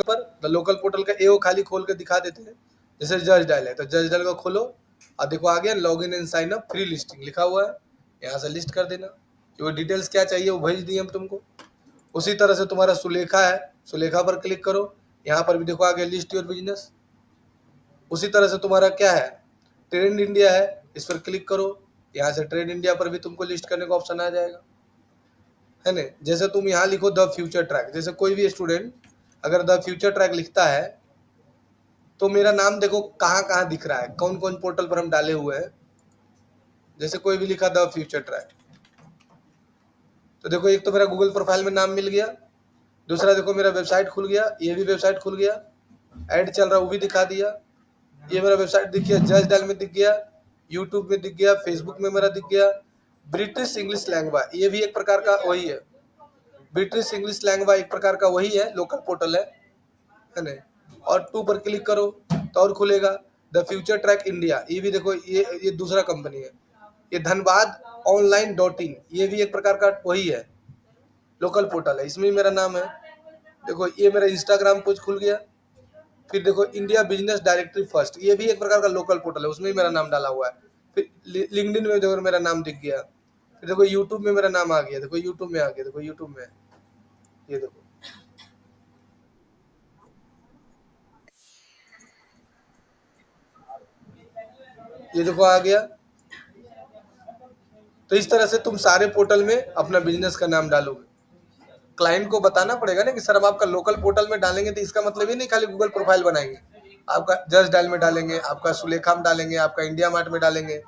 पर the local portal का एओ खाली खोल के दिखा देते हैं। जैसे जज डायल है तो जज डायल को खोलो और देखो आ गया login and sign up free listing लिखा हुआ है, यहाँ से लिस्ट कर देना। जो डिटेल्स क्या चाहिए वो भेज दिए हम तुमको। उसी तरह से तुम्हारा सुलेखा है, सुलेखा पर क्लिक करो, यहाँ पर भी देखो आ गया लिस्ट योर बिजनेस। उसी तरह से तुम्हारा क्या है ट्रेंड इंडिया है, इस पर क्लिक करो, यहाँ से ट्रेंड इंडिया पर भी तुमको लिस्ट करने का ऑप्शन आ जाएगा, है ना। जैसे तुम यहाँ लिखो द फ्यूचर ट्रैक, जैसे कोई भी स्टूडेंट अगर द फ्यूचर ट्रैक लिखता है तो मेरा नाम देखो कहाँ कहाँ दिख रहा है, कौन कौन पोर्टल पर हम डाले हुए हैं। जैसे कोई भी लिखा द फ्यूचर ट्रैक तो देखो एक तो मेरा गूगल प्रोफाइल में नाम मिल गया, दूसरा देखो मेरा वेबसाइट खुल गया, ये भी वेबसाइट खुल गया, ऐड चल रहा वो भी दिखा दिया, ये मेरा वेबसाइट दिख गया, जज डायल में दिख गया, यूट्यूब में दिख गया, फेसबुक में मेरा दिख गया। ब्रिटिश इंग्लिश लैंग्वा ये भी एक प्रकार का वही है, ब्रिटिश इंग्लिश लैंग्वा एक प्रकार का वही है, लोकल पोर्टल है ना। और 2 पर क्लिक करो तो और खुलेगा द फ्यूचर ट्रैक इंडिया, ये भी देखो ये दूसरा कंपनी है। ये धनबाद ऑनलाइन .in ये भी एक प्रकार का वही है, लोकल पोर्टल है, इसमें मेरा नाम है। देखो ये मेरा इंस्टाग्राम पेज खुल गया। फिर देखो इंडिया बिजनेस डायरेक्टरी फर्स्ट ये भी एक प्रकार का लोकल पोर्टल है, उसमें भी मेरा नाम डाला हुआ है। फिर लिंक्डइन में देखो मेरा नाम दिख गया। फिर देखो यूट्यूब में मेरा नाम आ गया, देखो यूट्यूब में आ गया, देखो यूट्यूब में ये देखो, ये देखो आ गया। तो इस तरह से तुम सारे पोर्टल में अपना बिजनेस का नाम डालोगे। क्लाइंट को बताना पड़ेगा ना कि सर हम आपका लोकल पोर्टल में डालेंगे, तो इसका मतलब ये नहीं खाली गूगल प्रोफाइल बनाएंगे, आपका जस्ट डायल में डालेंगे, आपका सुलेखा में डालेंगे, आपका इंडिया मार्ट में डालेंगे,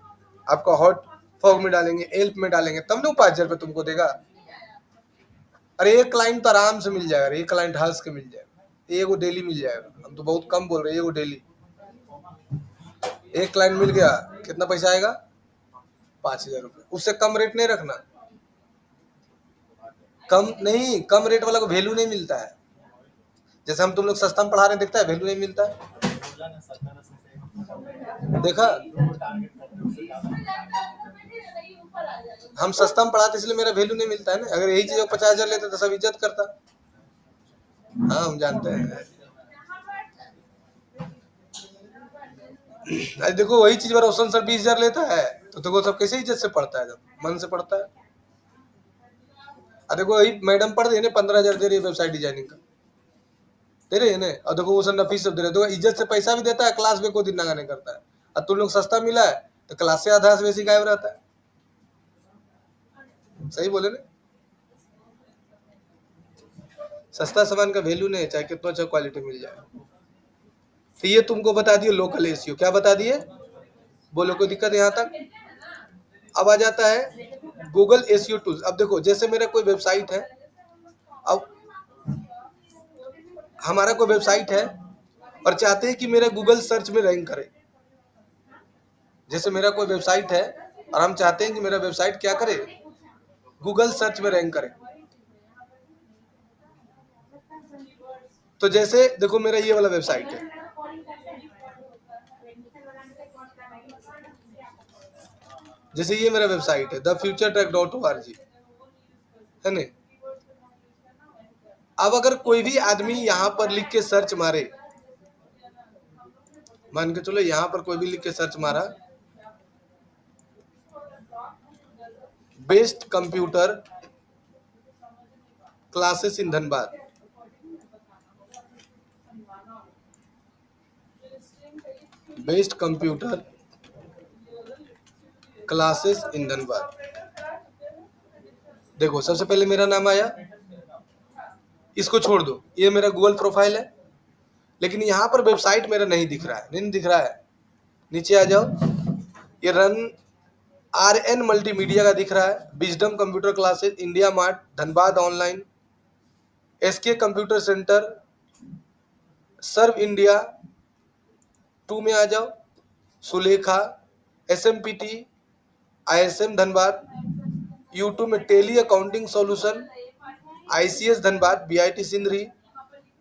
आपका हॉट फॉग में डालेंगे, एल्प में डालेंगे, तब ना वो 5,000 रुपये तुमको देगा। अरे एक क्लाइंट तो आराम से मिल जाएगा, एक क्लाइंट हंस के मिल जाएगा, एक वो डेली मिल जाएगा, हम तो बहुत कम बोल रहे हैं, एक वो डेली एक क्लाइंट मिल गया, कितना पैसा आएगा 5,000 रुपये। उससे कम रेट नहीं रखना, कम नहीं, कम रेट वाला को वैल्यू नहीं मिलता है। जैसे हम तुम लोग सस्ता में पढ़ा रहे हैं, दिखता है वैल्यू नहीं मिलता है, देखा। हम सस्ता में पढ़ाते इसलिए मेरा वैल्यू नहीं मिलता है ना, अगर यही चीज 50,000 लेते तो सब इज्जत करता। हाँ हम जानते हैं। अरे देखो वही चीज रोशन सर 20,000 लेता है तो देखो सब कैसे इज्जत से पढ़ता है, जब मन से पढ़ता है। अरे देखो वही मैडम पढ़ रही है ना, 15,000 दे रही है वेबसाइट डिजाइनिंग का, दे रही है ना। और देखो वो सर फीस सब दे रहे, देखो इज्जत से पैसा भी देता है, क्लास में कोई दिन नगा नहीं करता है। और तुम लोग सस्ता मिला है तो क्लास से आधा से बेसी गायब रहता है, सही बोले ना। सस्ता सामान का वैल्यू नहीं है, चाहे कितना अच्छा क्वालिटी मिल जाए। तो ये तुमको बता दिए लोकल एसईओ, क्या बता दिए, बोलो कोई दिक्कत यहाँ तक। अब आ जाता है गूगल एसईओ टूल्स। अब देखो जैसे मेरा कोई वेबसाइट है, अब हमारा कोई वेबसाइट है और चाहते हैं कि मेरा गूगल सर्च में रैंक करे। जैसे मेरा कोई वेबसाइट है और हम चाहते हैं कि मेरा वेबसाइट क्या करे, गूगल सर्च में रैंक करे। तो जैसे देखो मेरा ये वाला वेबसाइट है, जैसे ये मेरा वेबसाइट है thefuturetrack.org, है ना। अब अगर कोई भी आदमी यहाँ पर लिख के सर्च मारे, मान के चलो यहाँ पर कोई भी लिख के सर्च मारा best computer classes in Dhanbad, best computer classes in Dhanbad, देखो सबसे पहले मेरा नाम आया। इसको छोड़ दो, ये मेरा गूगल प्रोफाइल है, लेकिन यहाँ पर वेबसाइट मेरा नहीं दिख रहा है, नहीं दिख रहा है। नीचे आ जाओ, ये रन RN मल्टीमीडिया का दिख रहा है, wisdom computer classes, India mart, Dhanbad online, SK computer centre, serve India 2 में आ जाओ, Sulekha, SMPT, ISM Dhanbad, YouTube में Tally accounting solution, ICS Dhanbad, BIT Sindri,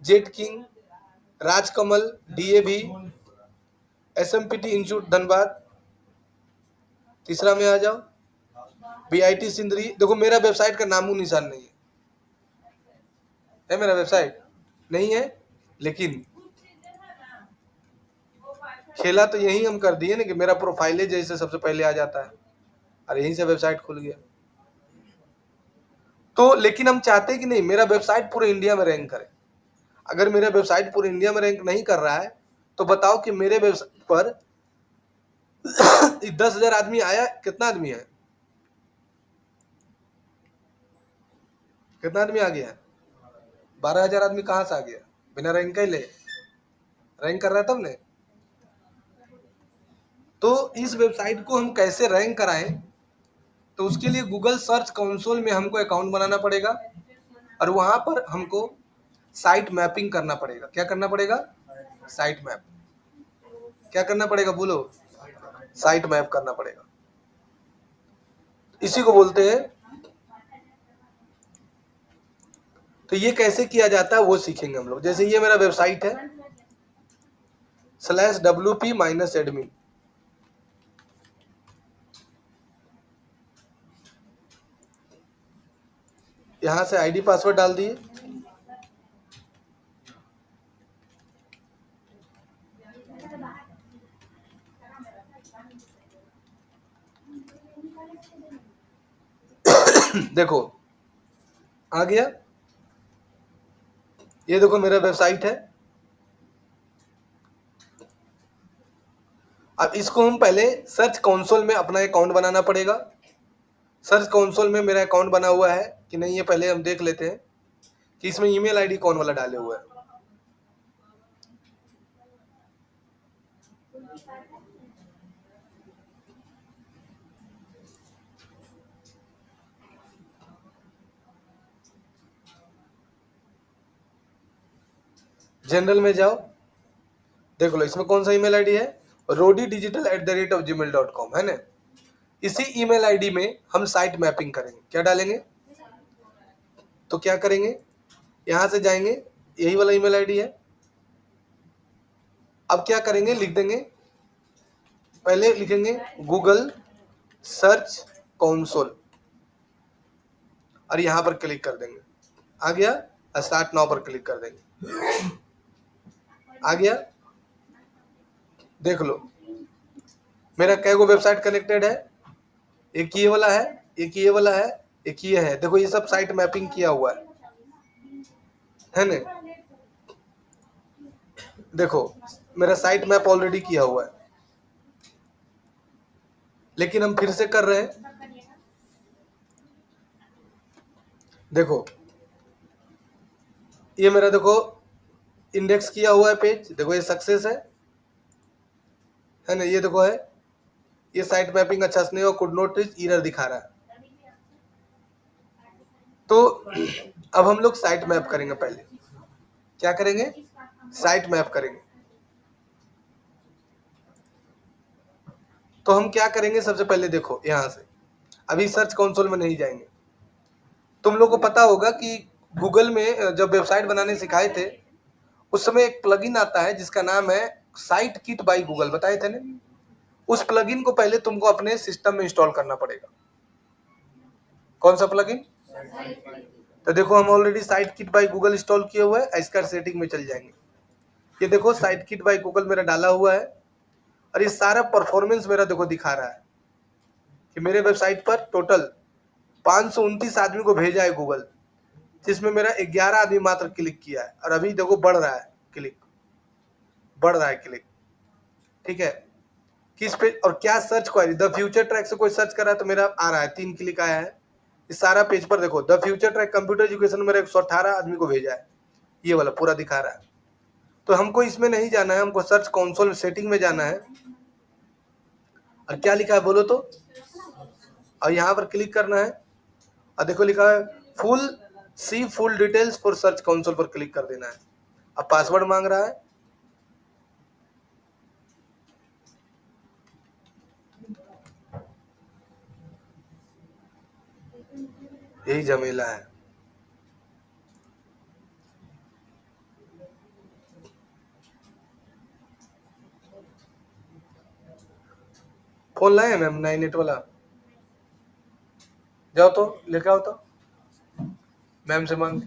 jet king, Rajkamal, DAV, SMPT institute Dhanbad. तीसरा में आ जाओ, BIT सिंधरी। देखो मेरा वेबसाइट का नामो निशान नहीं है, मेरा वेबसाइट नहीं है। लेकिन खेला तो यही हम कर दिए ना कि मेरा प्रोफाइल जैसे सबसे पहले आ जाता है और यहीं से वेबसाइट खुल गया। तो लेकिन हम चाहते हैं कि नहीं मेरा वेबसाइट पूरे इंडिया में रैंक करे। अगर मेरा वेबसाइट पूरे इंडिया में रैंक नहीं कर रहा है तो बताओ कि मेरे वेबसाइट पर 10,000 आदमी आया, कितना आदमी है, कितना आदमी आ गया? 12,000 आदमी कहाँ से आ गया? बिना रैंक का ही ले, रैंक कर रहा है तब ने। तो इस वेबसाइट को हम कैसे रैंक कराएं, तो उसके लिए गूगल सर्च कंसोल में हमको अकाउंट बनाना पड़ेगा और वहां पर हमको साइट मैपिंग करना पड़ेगा। क्या करना पड़ेगा? Site map. क्या करना पड़ेगा बोलो? साइट मैप करना पड़ेगा। इसी को बोलते हैं। तो ये कैसे किया जाता है वो सीखेंगे हम लोग। जैसे ये मेरा वेबसाइट है /wp-admin, यहां से आईडी पासवर्ड डाल दिए। देखो आ गया, ये देखो मेरा वेबसाइट है। अब इसको हम पहले सर्च कंसोल में अपना अकाउंट बनाना पड़ेगा। सर्च कंसोल में मेरा अकाउंट बना हुआ है कि नहीं ये पहले हम देख लेते हैं कि इसमें ईमेल आईडी कौन वाला डाले हुआ है। जनरल में जाओ, देख लो इसमें कौन सा ईमेल आईडी है, rodidigital@gmail.com है ना। इसी ईमेल आईडी में हम साइट मैपिंग करेंगे। क्या डालेंगे? तो क्या करेंगे, यहां से जाएंगे, यही वाला ईमेल आईडी है। अब क्या करेंगे, लिख देंगे, पहले लिखेंगे गूगल सर्च कंसोल और यहां पर क्लिक कर देंगे। आ गया, स्टार्ट नाउ पर क्लिक कर देंगे। आ गया, देख लो मेरा कैगो वेबसाइट कनेक्टेड है। एक ये वाला है, एक ये वाला है, एक ये है। देखो ये सब साइट मैपिंग किया हुआ है ना। देखो मेरा साइट मैप ऑलरेडी किया हुआ है, लेकिन हम फिर से कर रहे हैं। देखो ये मेरा देखो इंडेक्स किया हुआ है पेज, देखो ये सक्सेस है ना। ये देखो है, ये साइट मैपिंग अच्छा से नहीं हुआ, कुड नॉट रीच, एरर दिखा रहा है। तो अब हम लोग साइट मैप करेंगे। पहले क्या करेंगे, साइट मैप करेंगे। तो हम क्या करेंगे, सबसे पहले देखो यहां से, अभी सर्च कंसोल में नहीं जाएंगे। तुम लोग को पता होगा कि गूगल में जब वेबसाइट बनाने सिखाए थे उस समय एक प्लगइन आता है जिसका नाम है साइट किट बाय गूगल, बताए थे ना। उस प्लगइन को पहले तुमको अपने सिस्टम में इंस्टॉल करना पड़ेगा। कौन सा प्लगइन? तो देखो हम already site kit by Google install किए हुए है। इसका सेटिंग में चल जाएंगे। ये देखो साइट किट बाय गूगल मेरा डाला हुआ है और ये सारा परफॉर्मेंस मेरा देखो दिखा रहा है कि मेरे वेबसाइट पर टोटल 529 आदमी को भेजा है गूगल, जिसमें मेरा 11 आदमी मात्र क्लिक किया है और अभी देखो बढ़ रहा है क्लिक, बढ़ रहा है क्लिक। ठीक है, किस पे और क्या search query, the future track से कोई सर्च कर रहा है तो मेरा आ रहा है, 3 क्लिक आया है। इस सारा पेज पर देखो the future track computer education मेरा 118 आदमी को भेजा है, ये वाला पूरा दिखा रहा है। तो हमको इसमें नहीं जाना है, हमको सर्च कंसोल सेटिंग में जाना है और क्या लिखा है बोलो तो, और यहाँ पर क्लिक करना है और देखो लिखा है full details for search console पर क्लिक कर देना है। अब पासवर्ड मांग रहा है, यही झमेला है। फोन लाए मैम 98 वाला, जाओ तो लेके आओ तो मैम से मांग के।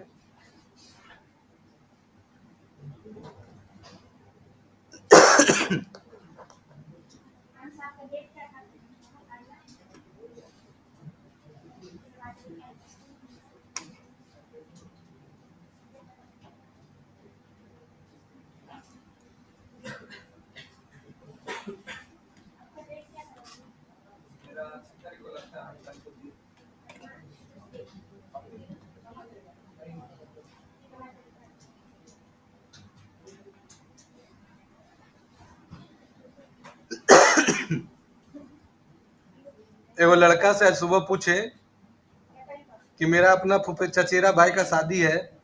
एगो लड़का से आज सुबह पूछे कि मेरा अपना चचेरा भाई का शादी है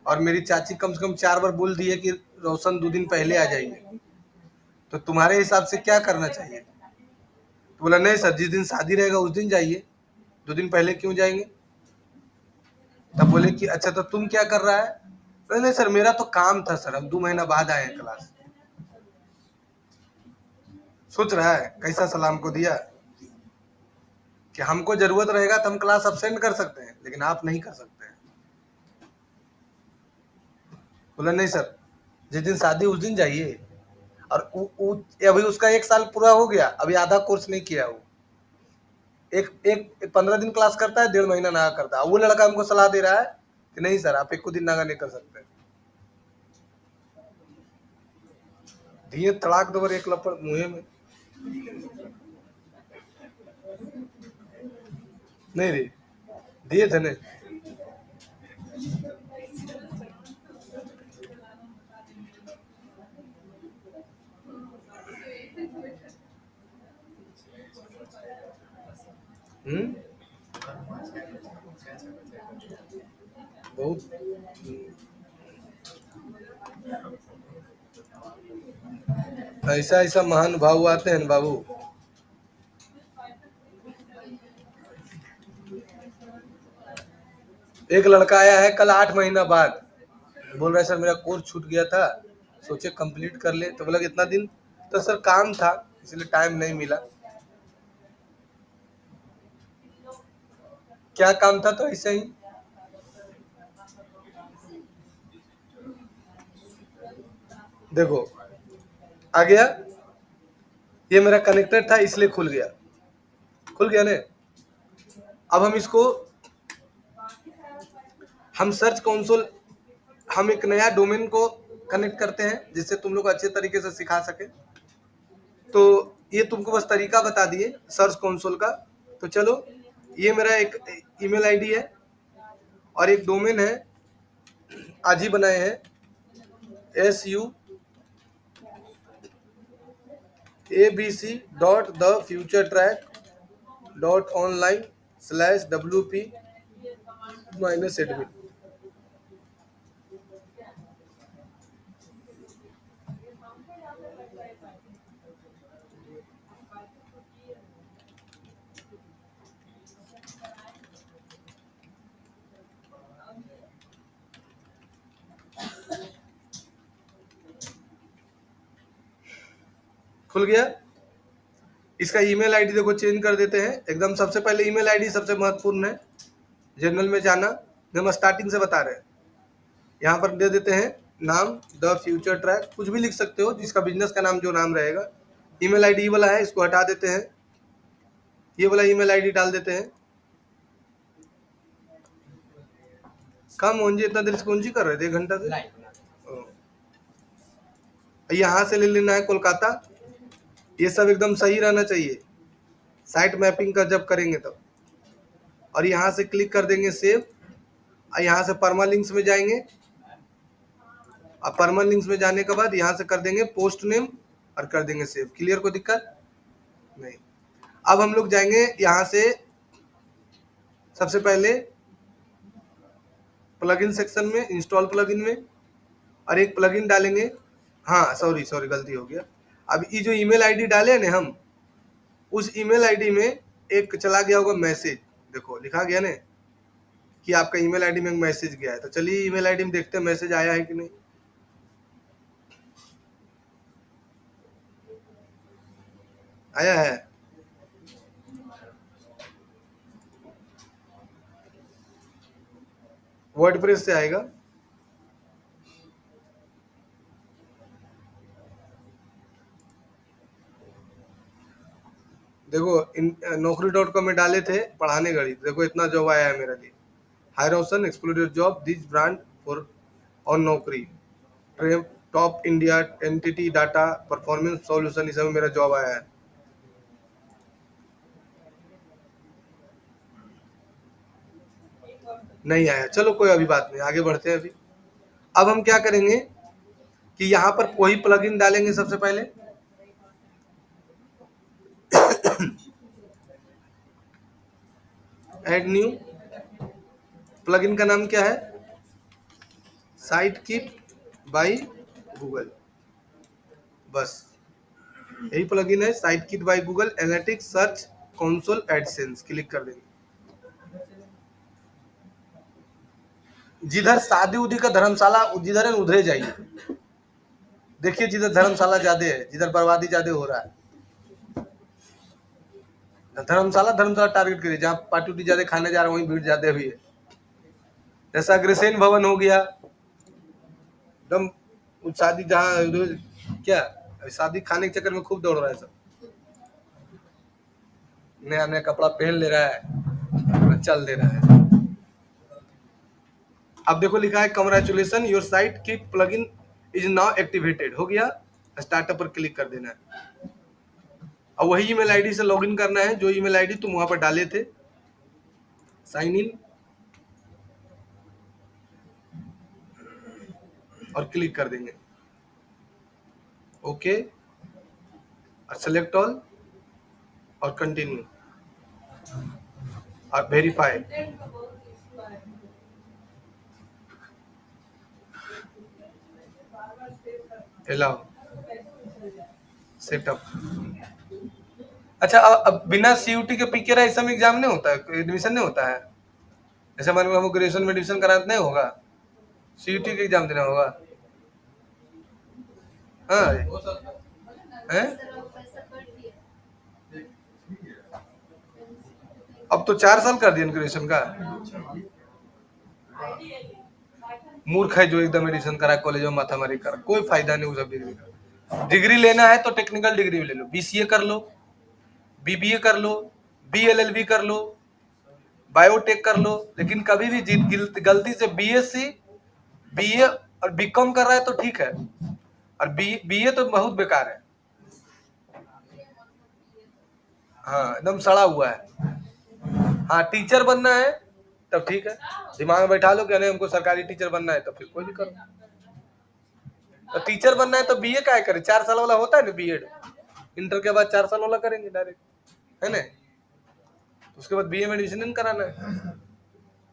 और मेरी चाची कम से कम 4 बार बोल दी है कि रोशन 2 दिन पहले आ जाइए, तो तुम्हारे हिसाब से क्या करना चाहिए? तो बोला नहीं सर, जिस दिन शादी रहेगा उस दिन जाइए, 2 दिन पहले क्यों जाएंगे? तब बोले कि अच्छा तो तुम क्या कर रहा है? नहीं नहीं सर, मेरा तो काम था सर, हम 2 महीना बाद आए हैं क्लास। सोच रहा है कैसा सलाम को दिया कि हमको जरूरत रहेगा तो हम क्लास अब्सेंट कर सकते हैं, लेकिन आप नहीं कर सकते हैं। बोला नहीं सर, जिस दिन शादी उस दिन जाइए। और अभी उसका 1 साल पूरा हो गया, अभी आधा कोर्स नहीं किया वो। एक एक 15 दिन क्लास करता है, 1.5 महीना नागा करता है। वो लड़का हमको सलाह दे रहा है कि नहीं सर, आप 1 को दिन नागा नहीं कर सकते। दिए तड़ाक दो एक लपड़ मुँहे में। नहीं रे, दिए थे नहीं। बहुत ऐसा ऐसा महानुभाव आते हैं बाबू। एक लड़का आया है कल 8 महीना बाद, बोल रहा है सर मेरा कोर्स छूट गया था, सोचे कंप्लीट कर ले। तो बोला कितना दिन? तो सर काम था इसलिए टाइम नहीं मिला। क्या काम था? तो ऐसे ही देखो आ गया, ये मेरा कनेक्टर था इसलिए खुल गया। खुल गया ने। अब हम इसको, हम सर्च कंसोल, हम एक नया डोमेन को कनेक्ट करते हैं जिससे तुम लोग अच्छे तरीके से सिखा सके। तो ये तुमको बस तरीका बता दिए सर्च कंसोल का। तो चलो, ये मेरा एक ईमेल आईडी है और एक डोमेन है, आज ही बनाए हैं, SUABC.thefuturetrack.online/WP-admin। खुल गया। इसका ईमेल आईडी देखो चेंज कर देते हैं एकदम। सबसे पहले ईमेल आईडी सबसे महत्वपूर्ण है, जनरल में जाना। हम स्टार्टिंग से बता रहे हैं, यहाँ पर दे देते हैं नाम द फ्यूचर ट्रैक, कुछ भी लिख सकते हो जिसका बिजनेस का नाम जो नाम रहेगा। ईमेल आईडी वाला है, इसको हटा देते हैं, ये वाला ईमेल आईडी डाल देते हैं। काम मोहनजी इतना देर से कौन सी कर रहे थे? 1 घंटा से। यहाँ से ले लेना है कोलकाता। ये सब एकदम सही रहना चाहिए साइट मैपिंग का जब करेंगे तब। और यहाँ से क्लिक कर देंगे सेव, और यहाँ से परमालिंक्स में जाएंगे। अब परमालिंक्स में जाने के बाद यहाँ से कर देंगे पोस्ट नेम और कर देंगे सेव। क्लियर? कोई दिक्कत नहीं। अब हम लोग जाएंगे यहाँ से सबसे पहले प्लगइन सेक्शन में, इंस्टॉल प्लगइन में, और एक प्लगइन डालेंगे। हाँ सॉरी गलती हो गया। अब ये जो ईमेल आईडी डाले ना हम, उस ईमेल आईडी में एक चला गया होगा मैसेज, देखो लिखा गया ना कि आपका ईमेल आईडी में मैसेज गया है। तो चलिए ईमेल आईडी में देखते हैं मैसेज आया है कि नहीं। आया है। वर्डप्रेस से आएगा। देखो naukri.com में डाले थे पढ़ाने घड़ी, देखो इतना जॉब आया है मेरे लिए। Hire option explore your job this brand for on Naukri, top India entity data performance solution, इस समय मेरा जॉब आया है। नहीं आया, चलो कोई अभी बात नहीं, आगे बढ़ते हैं। अभी अब हम क्या करेंगे कि यहाँ पर कोई प्लगइन डालेंगे सबसे पहले। ऐड न्यू, प्लगइन का नाम क्या है? साइट किट बाय गूगल, बस यही प्लगइन है, site kit by Google analytics search console AdSense, click कर देंगे। जिधर शादी उदी का धर्मशाला जिधर है उधर जाइए, देखिए जिधर धर्मशाला ज्यादा है, जिधर बर्बादी ज्यादा हो रहा है, धर्मशाला टारगेट करिए, जहाँ पार्टी उटी ज्यादा खाने जा रहे हैं वहीं भीड़ ज्यादा हुई है। जैसा अग्रसेन भवन हो गया, एकदम शादी जहाँ क्या शादी खाने के चक्कर में खूब दौड़ रहा है सब, नया नया कपड़ा पहन ले रहा है, चल दे रहा है। अब देखो लिखा है congratulation your site kit plugin is now activated, हो गया। स्टार्टअप पर क्लिक कर देना है। अब वही ईमेल आईडी से लॉगिन करना है जो ईमेल आईडी तुम वहां पर डाले थे, साइन इन और क्लिक कर देंगे ओके और सेलेक्ट ऑल और कंटिन्यू और वेरीफाई। Allow setup. अच्छा अब बिना सीयूटी के पीके रहा इसमें एग्जाम नहीं होता है, एडमिशन नहीं होता है? जैसे मान लो हम ग्रेजुएशन में एडमिशन कराते नहीं होगा, सीयूटी का एग्जाम देना होगा। हाँ हैं? अब तो 4 साल कर दिया ग्रेजुएशन का। मूर्ख है जो एकदम एडिशन करा कॉलेज में माथा मारी करा, कोई फायदा नहीं उस डिग्री का। डिग्री लेना है तो टेक्निकल डिग्री ले लो, बीसीए कर लो, बीबीए कर लो, बीएलएलबी कर लो, बायोटेक कर लो, लेकिन कभी भी गलती से बीएससी बीए और बीकॉम कर रहा है तो ठीक है, और बीए तो बहुत बेकार है। हाँ एकदम सड़ा हुआ है। हाँ टीचर बनना है तब ठीक है, दिमाग में बैठा लो कि नहीं हमको सरकारी टीचर बनना है, तो फिर कोई भी करो। तो टीचर बनना है तो बीए का करे, 4 साल वाला होता है ना बीएड, इंटर के बाद 4 साल वाला करेंगे डायरेक्ट, है ना? उसके बाद बीए में एडमिशन नहीं कराना है।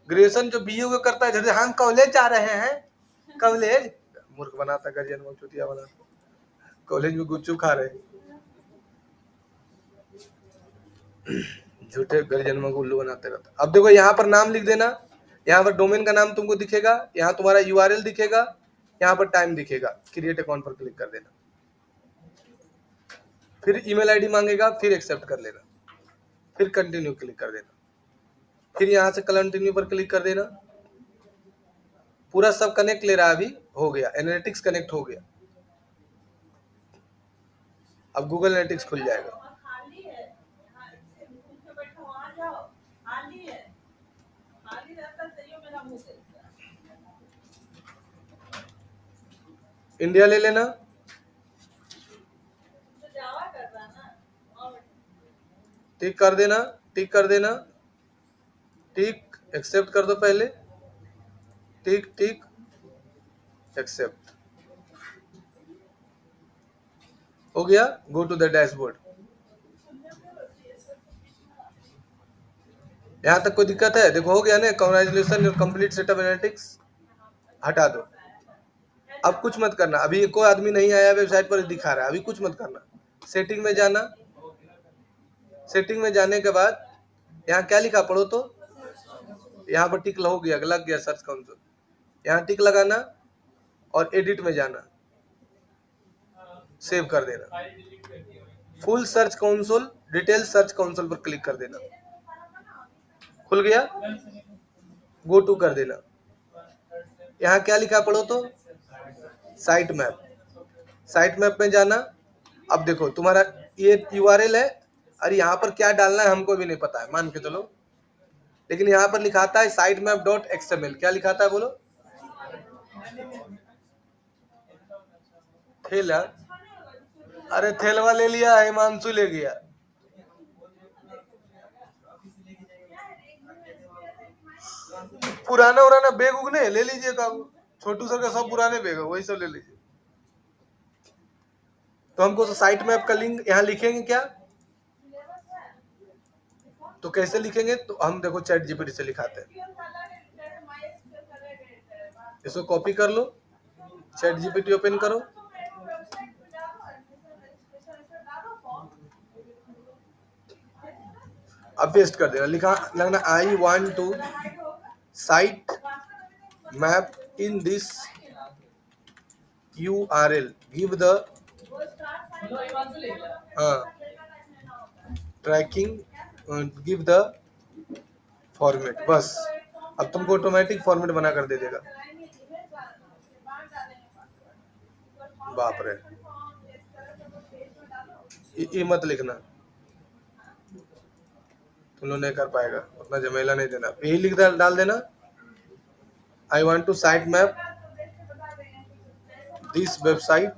ग्रेजुएशन जो बीए को करता है, जैसे हम कॉलेज जा रहे हैं, कॉलेज मूर्ख बनाता, गार्जियन को चुतिया बनाता, कॉलेज में गुच्चू खा रहे, झूठे गार्जियन में गुल्लू बनाते रहता। अब देखो यहाँ पर नाम लिख देना, यहाँ पर डोमेन का नाम तुमको दिखेगा, यहाँ तुम्हारा यूआरएल दिखेगा, यहाँ पर टाइम दिखेगा, क्रिएट अकाउंट पर क्लिक कर देना, फिर ईमेल आईडी मांगेगा, फिर एक्सेप्ट कर लेना, फिर कंटिन्यू क्लिक कर देना, फिर यहाँ से कंटिन्यू पर क्लिक कर देना। पूरा सब कनेक्ट ले रहा है, अभी हो गया, एनालिटिक्स कनेक्ट हो गया। अब गूगल एनालिटिक्स खुल जाएगा। इंडिया ले लेना, टिक कर देना, टिक कर देना, टिक एक्सेप्ट कर दो पहले, टिक टिक एक्सेप्ट, हो गया। Go to the dashboard. यहाँ तक कोई दिक्कत है? देखो हो गया ना, congratulation your complete setup analytics, हटा दो। अब कुछ मत करना, अभी कोई आदमी नहीं आया वेबसाइट पर दिखा रहा है, अभी कुछ मत करना। सेटिंग में जाना, सेटिंग में जाने के बाद यहाँ क्या लिखा पढ़ो तो, यहाँ पर टिक हो गया, लग गया सर्च कंसोल, यहाँ टिक लगाना और एडिट में जाना, सेव कर देना, full search console detail search console पर क्लिक कर देना, खुल गया। गो टू कर देना, यहाँ क्या लिखा पढ़ो तो, साइट मैप, साइट मैप में जाना। अब देखो तुम्हारा ये यूआरएल है, अरे यहाँ पर क्या डालना है हमको भी नहीं पता है, मान के चलो, लेकिन यहाँ पर लिखाता है sitemap.xml। क्या लिखाता है बोलो? थेल यार, अरे थेलवा ले लिया, हिमांशु ले गया। पुराना उराना बैग उगने ले लीजिए, छोटू सर का सब पुराने बैग है, वही सब ले लीजिए। तो हमको तो साइट मैप का लिंक यहाँ लिखेंगे क्या? तो कैसे लिखेंगे? तो हम देखो चैट जीपीटी से लिखाते हैं। इसको कॉपी कर लो, चैट जीपीटी ओपन करो, अब पेस्ट कर देना। लिखा लगना I want to site map in this URL, give the tracking, give the format. बस अब तुमको ऑटोमेटिक फॉर्मेट बना कर दे देगा। बाप रे, ये मत लिखना, तुम लोग नहीं कर पाएगा, उतना झमेला नहीं देना। यही लिख डाल देना, I want to site map this website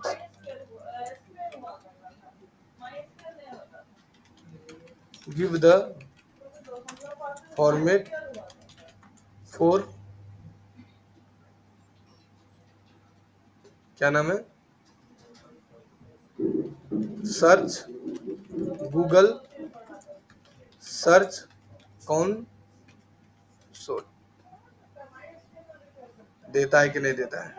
give the format for, क्या नाम है, सर्च गूगल सर्च कंसोल। देता है कि नहीं देता है?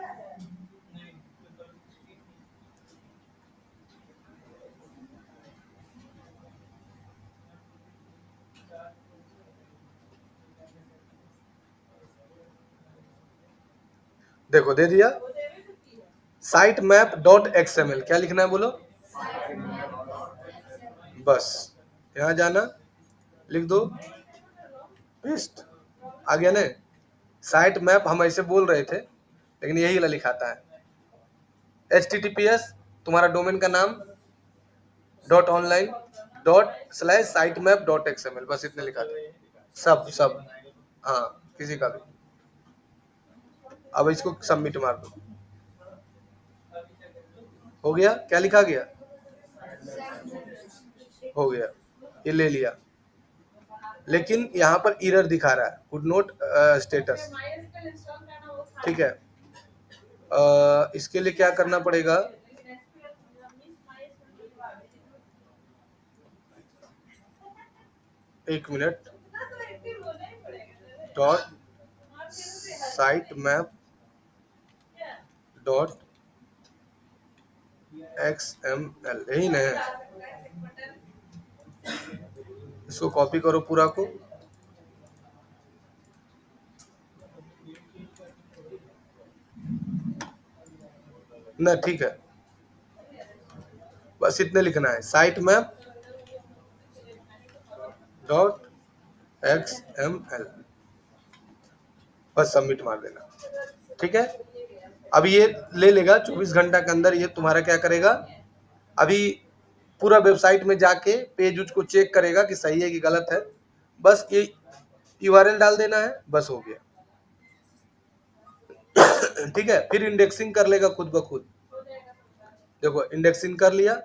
देखो दे दिया। साइट मैप डॉट XML, क्या लिखना है बोलो? बस यहाँ जाना, लिख दो, पेस्ट, आ गया ना। साइट मैप हम ऐसे बोल रहे थे, लेकिन यही वाला लिखाता है। HTTPS तुम्हारा डोमेन का नाम .online./sitemap.xml, बस इतने लिखा था। सब हाँ, किसी का भी। अब इसको सबमिट मार दो, हो गया। क्या लिखा गया? हो गया, ये ले लिया, लेकिन यहाँ पर एरर दिखा रहा है, कुड नॉट स्टेटस। ठीक है, इसके लिए क्या करना पड़ेगा? एक मिनट, .sitemap.xml, यही ना है? इसको कॉपी करो पूरा को, ना ठीक है, बस इतने लिखना है, sitemap.xml, बस सबमिट मार देना। ठीक है, अब ये ले लेगा 24 घंटा के अंदर, ये तुम्हारा क्या करेगा, अभी पूरा वेबसाइट में जाके पेज उसको चेक करेगा कि सही है कि गलत है। बस ये URL डाल देना है, बस हो गया। ठीक है, फिर इंडेक्सिंग कर लेगा खुद ब खुद। देखो इंडेक्सिंग कर लिया,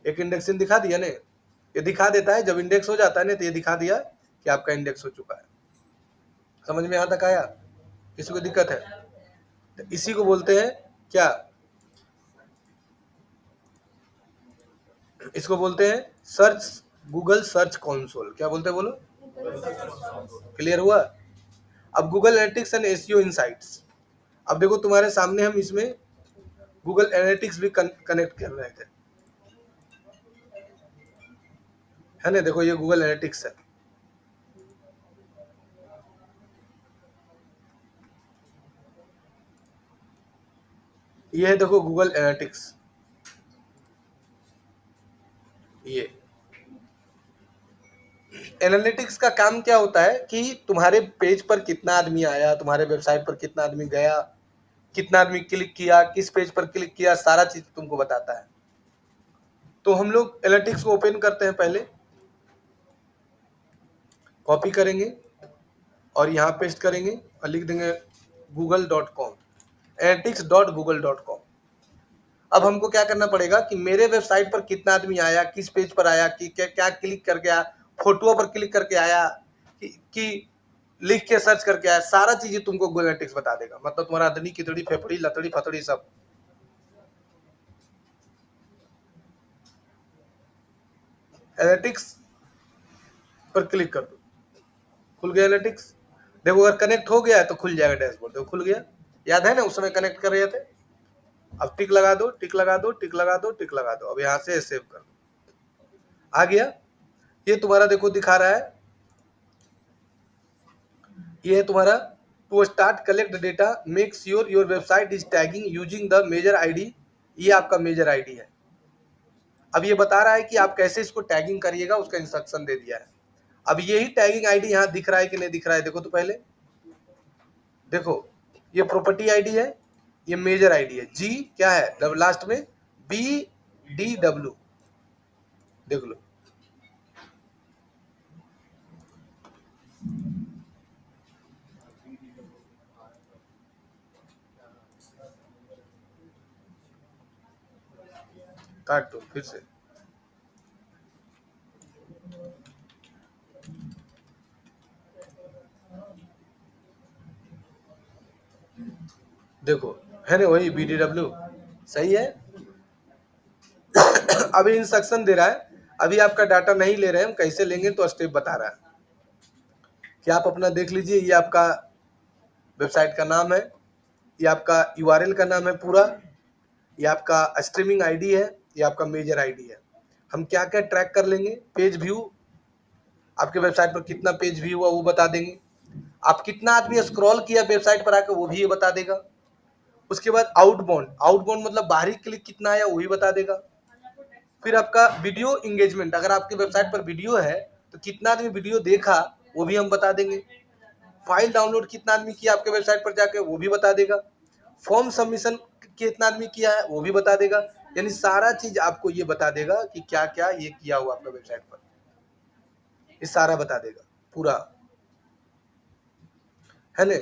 एक इंडेक्सिंग दिखा दिया ने, ये दिखा देता है जब इंडेक्स हो जाता है ना, तो ये दिखा दिया कि आपका इंडेक्स हो चुका है। समझ में यहाँ तक आया? किसी को दिक्कत है? तो इसी को बोलते हैं क्या, इसको बोलते हैं सर्च गूगल सर्च कंसोल। क्या बोलते हैं बोलो? क्लियर हुआ? अब Google analytics and SEO insights, अब देखो तुम्हारे सामने हम इसमें गूगल एनालिटिक्स भी कनेक्ट कर रहे थे, है ना? देखो ये गूगल एनालिटिक्स है, ये है देखो गूगल एनालिटिक्स। ये एनालिटिक्स का काम क्या होता है कि तुम्हारे पेज पर कितना आदमी आया, तुम्हारे वेबसाइट पर कितना आदमी गया, कितना आदमी क्लिक किया, किस पेज पर क्लिक किया, सारा चीज तुमको बताता है। तो हम लोग एनालिटिक्स को ओपन करते हैं पहले, कॉपी करेंगे और यहाँ पेस्ट करेंगे और लिख देंगे google.com, analytics.google.com। अब हमको क्या करना पड़ेगा कि मेरे वेबसाइट पर कितना आदमी आया, किस पेज पर आया, कि क्या क्या क्लिक करके आया, फोटो पर क्लिक करके आया, कि लिख के सर्च करके आया, सारा चीजें तुमको गूगल एनालिटिक्स बता देगा। मतलब तुम्हारा अदनी कितड़ी फेफड़ी लतड़ी फतड़ी सब। एनालिटिक्स पर क्लिक कर दो, खुल गया एनालिटिक्स। देखो अगर कनेक्ट हो गया है तो खुल जाएगा डैशबोर्ड। देखो खुल गया, याद है ना उस समय कनेक्ट कर रहे थे। अब टिक लगा दो, टिक लगा दो, टिक लगा दो, टिक लगा दो। अब यहाँ से सेव कर दो, आ गया। ये तुम्हारा देखो दिखा रहा है, ये है तुम्हारा to start collect data make sure your website is tagging using the measure ID. ये आपका मेजर आईडी है। अब ये बता रहा है कि आप कैसे इसको टैगिंग करिएगा, उसका इंस्ट्रक्शन दे दिया है। अब यही टैगिंग आईडी यहाँ दिख रहा है कि नहीं दिख रहा है, देखो तो पहले देखो, ये प्रॉपर्टी आईडी है, ये मेजर आईडी है। जी क्या है लास्ट में, BDW, देख लो। काट दो फिर से, देखो है ना वही BDW, सही है। अभी इंस्ट्रक्शन दे रहा है, अभी आपका डाटा नहीं ले रहे हैं हम, कैसे लेंगे तो स्टेप बता रहा है कि आप अपना देख लीजिए। ये आपका वेबसाइट का नाम है, ये आपका URL का नाम है पूरा, ये आपका स्ट्रीमिंग आईडी है, ये आपका मेजर आईडी है। हम क्या क्या ट्रैक कर लेंगे, पेज व्यू, आपके वेबसाइट पर कितना पेज व्यू हुआ वो बता देंगे, आप कितना आदमी स्क्रॉल किया वेबसाइट पर आकर वो भी ये बता देगा। उसके बाद आउटबाउंड, आउटबाउंड मतलब बाहरी क्लिक कितना आया वही बता देगा। फिर आपका वीडियो इंगेजमेंट, अगर आपकी वेबसाइट पर वीडियो है तो कितना आदमी वीडियो देखा वो भी हम बता देंगे। फाइल डाउनलोड कितना आदमी किया आपके वेबसाइट पर जाके वो भी बता देगा। फॉर्म सबमिशन कितना आदमी किया है वो भी बता देगा। यानी सारा चीज आपको ये बता देगा कि क्या क्या ये किया हुआ आपका वेबसाइट पर, ये सारा बता देगा पूरा, है ना।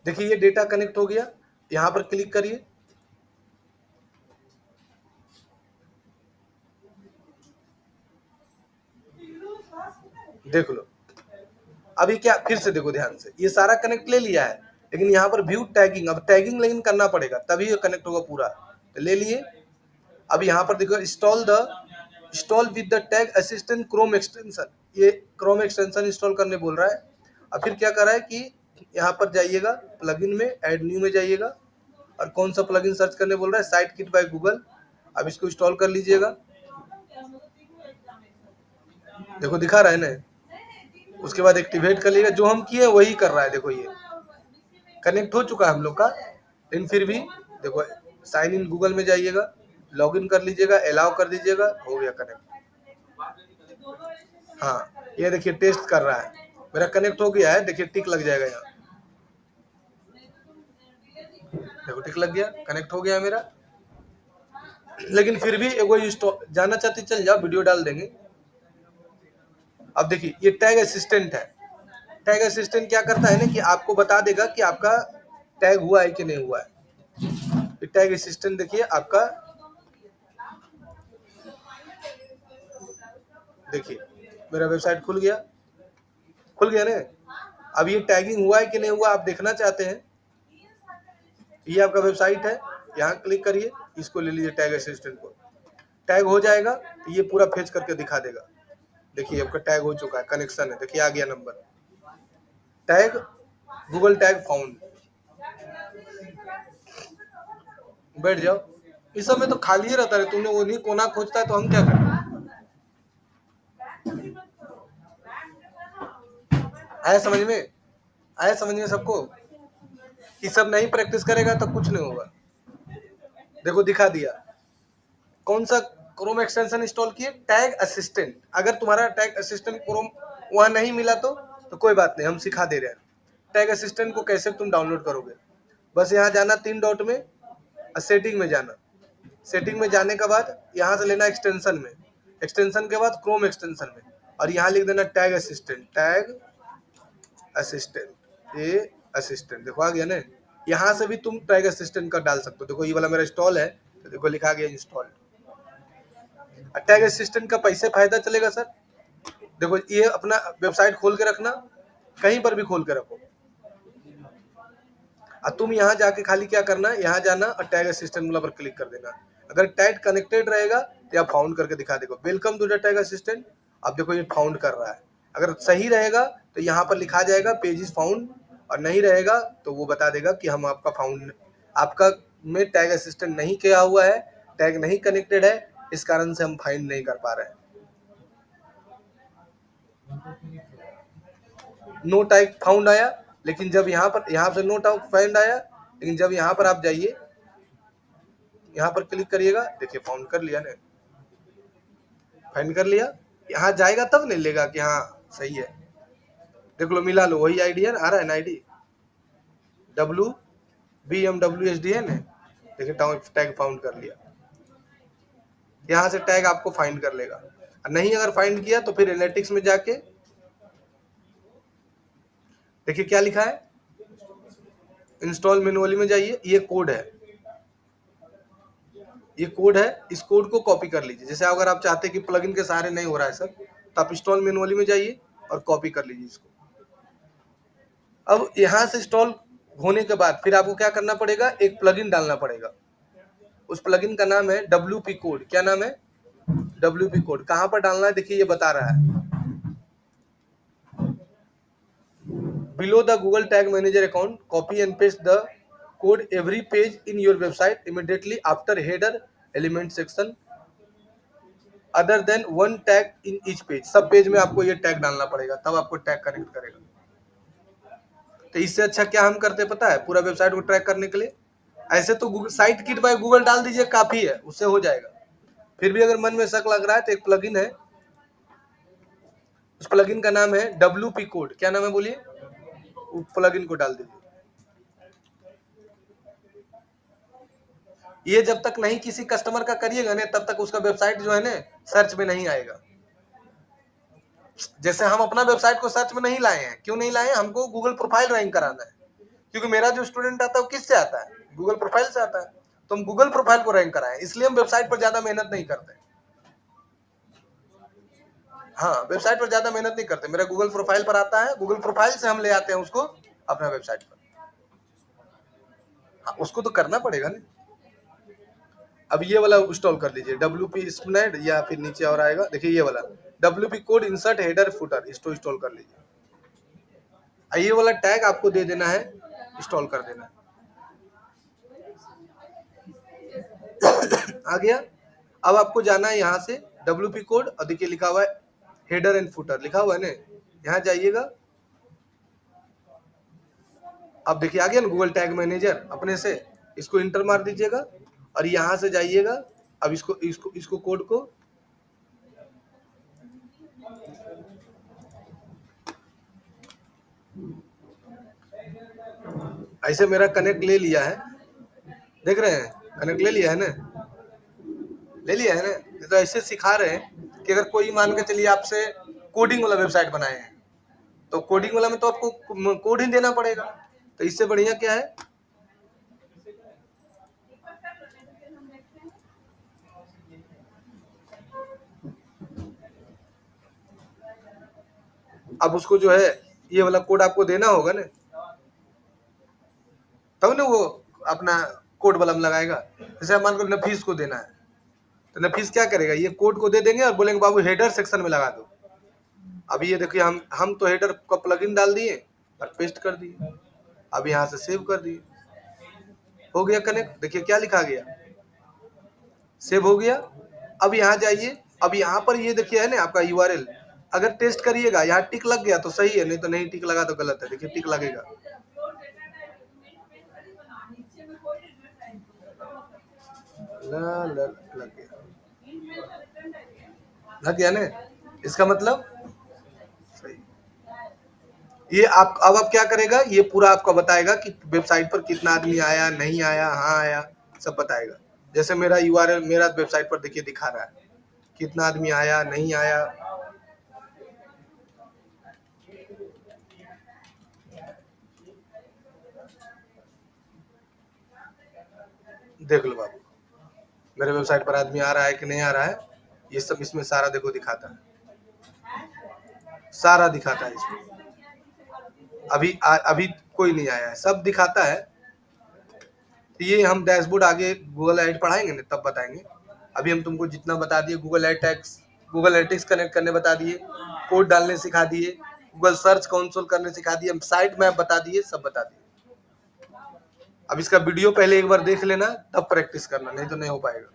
देखिए ये डेटा कनेक्ट हो गया, यहाँ पर क्लिक करिए, देख लो। अभी क्या, फिर से देखो ध्यान से, ये सारा कनेक्ट ले लिया है, लेकिन यहाँ पर व्यू टैगिंग, अब टैगिंग लेकिन करना पड़ेगा तभी ये कनेक्ट होगा पूरा। तो ले लिए। अब यहाँ पर देखो install with the tag assistant Chrome extension, ये क्रोम एक्सटेंशन इंस्टॉल करने बोल रहा है। अब फिर क्या कर रहा है कि यहाँ पर जाइएगा प्लगइन में, ऐड न्यू में जाइएगा और कौन सा प्लगइन सर्च करने बोल रहा है, साइट किट बाय गूगल। अब इसको इंस्टॉल कर लीजिएगा, देखो दिखा रहा है ना। उसके बाद एक्टिवेट कर लीजिएगा, जो हम किए वही कर रहा है। देखो ये कनेक्ट हो चुका है हम लोग का, लेकिन फिर भी देखो साइन इन गूगल में जाइएगा, लॉगिन कर लीजिएगा, अलाउ कर दीजिएगा, हो गया कनेक्ट। हाँ ये देखिए टेस्ट कर रहा है, मेरा कनेक्ट हो गया है, देखिए टिक लग जाएगा यहाँ, देखो टिक लग गया, कनेक्ट हो गया मेरा। लेकिन फिर भी एगो इंस्टॉल, जाना चाहते चल जाओ, वीडियो डाल देंगे। अब देखिए ये टैग असिस्टेंट है, टैग असिस्टेंट क्या करता है ना कि आपको बता देगा कि आपका टैग हुआ है कि नहीं हुआ है। टैग असिस्टेंट देखिए आपका, देखिए मेरा वेबसाइट खुल गया, खुल गया ना। अब ये टैगिंग हुआ है कि नहीं हुआ आप देखना चाहते हैं, ये आपका वेबसाइट है, यहाँ क्लिक करिए, इसको ले लीजिए टैग असिस्टेंट को, टैग हो जाएगा तो ये पूरा फेच करके दिखा देगा। देखिए आपका टैग हो चुका है, कनेक्शन है, देखिए आ गया number, tag Google tag found. बैठ जाओ, इस समय तो खाली ही रहता है, तुमने वो नहीं कोना खोजता है तो हम क्या करें। आया समझ में, आया समझ में सबको, ये सब नहीं प्रैक्टिस करेगा तो कुछ नहीं होगा। देखो दिखा दिया, कौन सा क्रोम एक्सटेंशन इंस्टॉल किए, टैग असिस्टेंट। अगर तुम्हारा टैग असिस्टेंट क्रोम वहां नहीं मिला तो कोई बात नहीं, हम सिखा दे रहे हैं टैग असिस्टेंट को कैसे तुम डाउनलोड करोगे। बस यहाँ जाना 3 डॉट में, सेटिंग में जाना, सेटिंग में जाने के बाद यहाँ से लेना एक्सटेंशन में, एक्सटेंशन के बाद क्रोम एक्सटेंशन में, और यहाँ लिख देना टैग असिस्टेंट ये असिस्टेंट, देखो आ गया ना। यहाँ से भी तुम टैग असिस्टेंट का डाल सकते हो। देखो ये वाला मेरा इंस्टॉल है तो देखो लिखा गया इंस्टॉल। टैग असिस्टेंट का पैसे फायदा चलेगा सर, देखो ये अपना वेबसाइट खोल के रखना, कहीं पर भी खोल के रखो, और तुम यहाँ जाके खाली क्या करना, यहाँ जाना और टैग असिस्टेंट वाला पर क्लिक कर देना। अगर टैग कनेक्टेड रहेगा तो आप फाउंड करके दिखा देगा, welcome to the tag assistant. अब देखो ये फाउंड कर रहा है, अगर सही रहेगा तो यहाँ पर लिखा जाएगा पेज इज फाउंड, और नहीं रहेगा तो वो बता देगा कि हम आपका फाउंड, आपका में टैग असिस्टेंट नहीं किया हुआ है, टैग नहीं कनेक्टेड है, इस कारण से हम फाइंड नहीं कर पा रहे हैं। नो टैग फाउंड आया, लेकिन जब यहाँ से नो टैग फाइंड आया, लेकिन जब यहाँ पर आप जाइए, यहाँ पर क्लिक करिएगा, देखिए फाउंड कर लिया ने, फाइंड कर लिया। यहाँ जाएगा तब नहीं लेगा कि हाँ सही है, देख लो मिला लो, वही आईडी है, आ रहा है ना आईडी WBMWSD है ना, देखिए टैग फाउंड कर लिया। यहाँ से टैग आपको फाइंड कर लेगा, नहीं अगर फाइंड किया तो फिर एनालिटिक्स में जाके देखिए क्या लिखा है, इंस्टॉल मैनुअली में जाइए, ये कोड है, ये कोड है, इस कोड को कॉपी कर लीजिए। जैसे अगर आप चाहते कि प्लगइन के सहारे नहीं हो रहा है सर, तो आप इंस्टॉल मैनुअली में जाइए और कॉपी कर लीजिए इसको। अब यहाँ से इंस्टॉल होने के बाद फिर आपको क्या करना पड़ेगा, एक प्लगइन डालना पड़ेगा। उस प्लगइन का नाम है WP कोड। क्या नाम है, WP कोड। कहाँ पर डालना है देखिए ये बता रहा है, below the Google Tag Manager account, copy and paste the code every page in your website immediately after header element section other than one tag in each page। सब पेज में आपको ये टैग डालना पड़ेगा, तब आपको टैग कनेक्ट करेगा। तो इससे अच्छा क्या हम करते हैं पता है, पूरा वेबसाइट को ट्रैक करने के लिए, ऐसे तो Google site kit by Google डाल दीजिए, काफी है, उससे हो जाएगा। फिर भी अगर मन में शक लग रहा है तो एक प्लगइन है, उस प्लगइन का नाम है WP कोड। क्या नाम है बोलिए, प्लगइन को डाल दीजिए। ये जब तक नहीं किसी कस्टमर का करिएगा ना, तब तक उसका वेबसाइट जो है ना सर्च में नहीं आएगा। जैसे हम अपना वेबसाइट को सर्च में नहीं लाए हैं, क्यों नहीं लाए हैं, हमको गूगल प्रोफाइल रैंक कराना है, क्योंकि मेरा जो स्टूडेंट आता है वो किससे आता है, गूगल प्रोफाइल से आता है, तो हम गूगल प्रोफाइल को रैंक कराएं, इसलिए हम वेबसाइट पर ज्यादा मेहनत नहीं करते। हाँ, वेबसाइट पर ज्यादा मेहनत नहीं करते, मेरा गूगल प्रोफाइल पर आता है, गूगल प्रोफाइल से हम ले आते हैं उसको अपना वेबसाइट पर। हाँ, उसको तो करना पड़ेगा ना। अब ये वाला इंस्टॉल कर लीजिए, WP स्पिनड, या फिर नीचे और आएगा, देखिए ये वाला WP code insert header footer, इसको इंस्टॉल कर लीजिए। ये वाला टैग आपको दे देना है, इंस्टॉल कर देना है। आ गया। अब आपको जाना है यहाँ से WP कोड, और देखिए लिखा हुआ है हेडर एंड फुटर, लिखा हुआ है ना, यहाँ जाइएगा। अब देखिए आ गया ना गूगल टैग मैनेजर, अपने से इसको इंटर मार दीजिएगा और यहाँ से जाइएगा। अब इसको कोड को ऐसे मेरा कनेक्ट ले लिया है, देख रहे हैं, कनेक्ट ले लिया है ना, ले लिया है ना। तो ऐसे सिखा रहे हैं कि अगर कोई मान के चलिए आपसे कोडिंग वाला वेबसाइट बनाए हैं, तो कोडिंग वाला में तो आपको कोड ही देना पड़ेगा, तो इससे बढ़िया क्या है, अब उसको जो है ये वाला कोड आपको देना होगा ना, तब ना वो अपना कोड वाला में लगाएगा। जैसे मान लो नफीस को देना है, तो नफीस क्या करेगा, ये कोड को दे देंगे और बोलेंगे बाबू हेडर सेक्शन में लगा दो। अभी ये देखिए हम तो हेडर का प्लगइन डाल दिए और पेस्ट कर दिए, अब यहाँ से सेव कर दिए, हो गया कनेक्ट। देखिए क्या लिखा गया, सेव हो गया। अब यहाँ जाइए, अब यहाँ पर ये देखिए है ना आपका URL, अगर टेस्ट करिएगा, यहाँ टिक लग गया तो सही है, नहीं तो नहीं टिक लगा तो गलत है। देखिए टिक लगेगा, लग गया ना, इसका मतलब सही। ये आप अब आप क्या करेगा, ये पूरा आपको बताएगा कि वेबसाइट पर कितना आदमी आया, नहीं आया, हाँ आया, सब बताएगा। जैसे मेरा URL मेरा वेबसाइट पर देखिए दिखा रहा है कितना आदमी आया, नहीं आया, देख लो बाबू, मेरे वेबसाइट पर आदमी आ रहा है कि नहीं आ रहा है, ये सब इसमें सारा देखो दिखाता है, सारा दिखाता है इसमें। अभी कोई नहीं आया है, सब दिखाता है। तो ये हम डैशबोर्ड आगे गूगल एड पढ़ाएंगे ना तब बताएंगे। अभी हम तुमको जितना बता दिए, गूगल एडटेक्स कनेक्ट करने बता दिए, कोड डालने सिखा दिए, गूगल सर्च कंसोल करने सिखा दिए, हम साइट मैप बता दिए, सब बता दिए। अब इसका वीडियो पहले एक बार देख लेना, तब प्रैक्टिस करना, नहीं तो नहीं हो पाएगा।